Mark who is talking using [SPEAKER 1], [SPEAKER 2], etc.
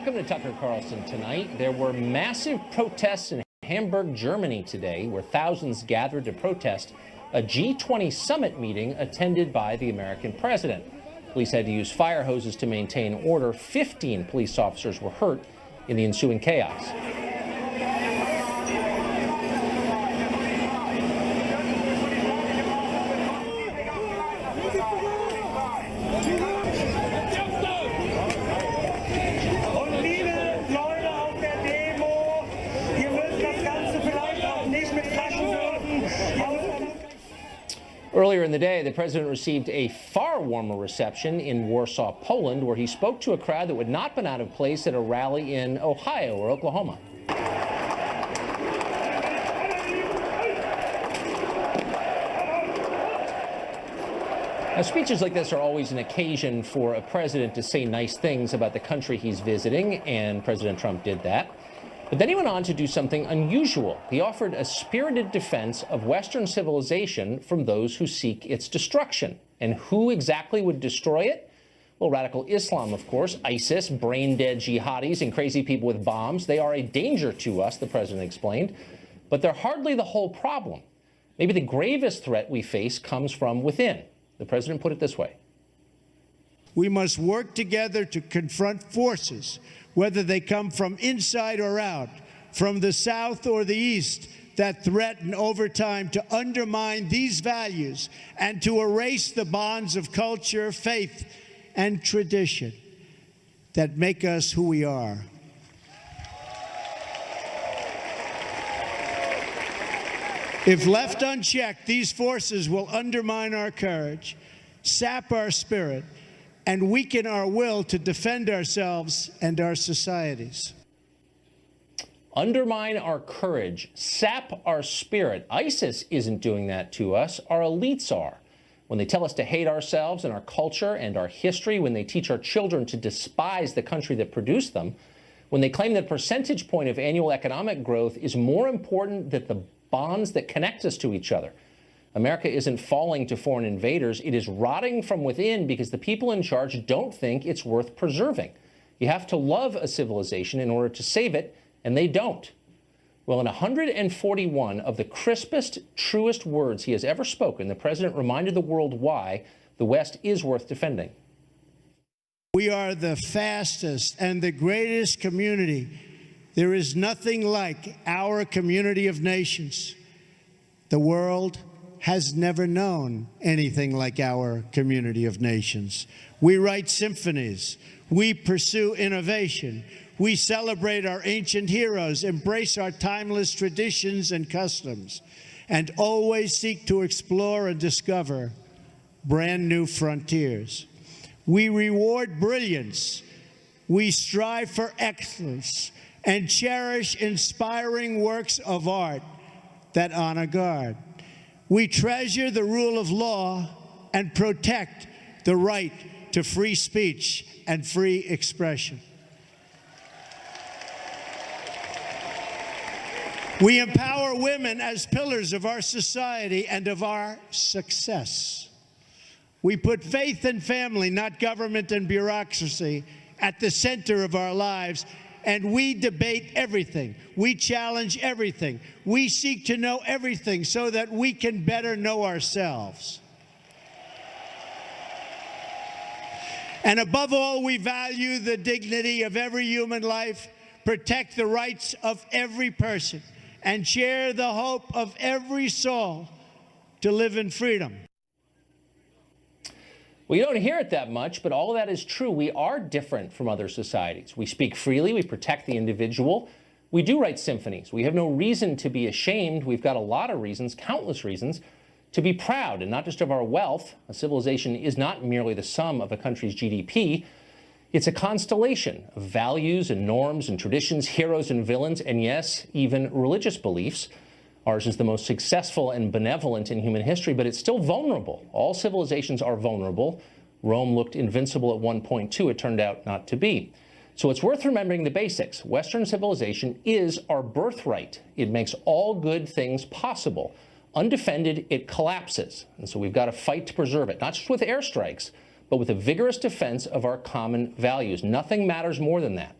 [SPEAKER 1] Welcome to Tucker Carlson tonight. There were massive protests in Hamburg, Germany today, where thousands gathered to protest a G20 summit meeting attended by the American president. Police had to use fire hoses to maintain order. 15 police officers were hurt in the ensuing chaos. Earlier in the day, the president received a far warmer reception in Warsaw, Poland, where he spoke to a crowd that would not have been out of place at a rally in Ohio or Oklahoma. Now, speeches like this are always an occasion for a president to say nice things about the country he's visiting, and President Trump did that. But then he went on to do something unusual. He offered a spirited defense of Western civilization from those who seek its destruction. And who exactly would destroy it? Well, radical Islam, of course, ISIS, brain-dead jihadis, and crazy people with bombs. They are a danger to us, the president explained. But they're hardly the whole problem. Maybe the gravest threat we face comes from within. The president put it this way.
[SPEAKER 2] We must work together to confront forces, whether they come from inside or out, from the South or the East, that threaten over time to undermine these values and to erase the bonds of culture, faith, and tradition that make us who we are. If left unchecked, these forces will undermine our courage, sap our spirit, and weaken our will to defend ourselves and our societies.
[SPEAKER 1] Undermine our courage, sap our spirit. ISIS isn't doing that to us. Our elites are. When they tell us to hate ourselves and our culture and our history, when they teach our children to despise the country that produced them, when they claim that percentage point of annual economic growth is more important than the bonds that connect us to each other. America isn't falling to foreign invaders. It is rotting from within because the people in charge don't think it's worth preserving. You have to love a civilization in order to save it, and they don't. Well, in 141 of the crispest, truest words he has ever spoken, the president reminded the world why the West is worth defending.
[SPEAKER 2] We are the fastest and the greatest community. There is nothing like our community of nations. The world has never known anything like our community of nations. We write symphonies. We pursue innovation. We celebrate our ancient heroes, embrace our timeless traditions and customs, and always seek to explore and discover brand new frontiers. We reward brilliance. We strive for excellence and cherish inspiring works of art that honor God. We treasure the rule of law and protect the right to free speech and free expression. We empower women as pillars of our society and of our success. We put faith and family, not government and bureaucracy, at the center of our lives. And we debate everything. We challenge everything. We seek to know everything so that we can better know ourselves. And above all, we value the dignity of every human life, protect the rights of every person, and share the hope of every soul to live in freedom.
[SPEAKER 1] Well, you don't hear it that much, but all of that is true. We are different from other societies. We speak freely. We protect the individual. We do write symphonies. We have no reason to be ashamed. We've got a lot of reasons, countless reasons, to be proud, and not just of our wealth. A civilization is not merely the sum of a country's GDP. It's a constellation of values and norms and traditions, heroes and villains, and yes, even religious beliefs. Ours is the most successful and benevolent in human history, but it's still vulnerable. All civilizations are vulnerable. Rome looked invincible at one point, too. It turned out not to be. So it's worth remembering the basics. Western civilization is our birthright. It makes all good things possible. Undefended, it collapses. And so we've got to fight to preserve it, not just with airstrikes, but with a vigorous defense of our common values. Nothing matters more than that.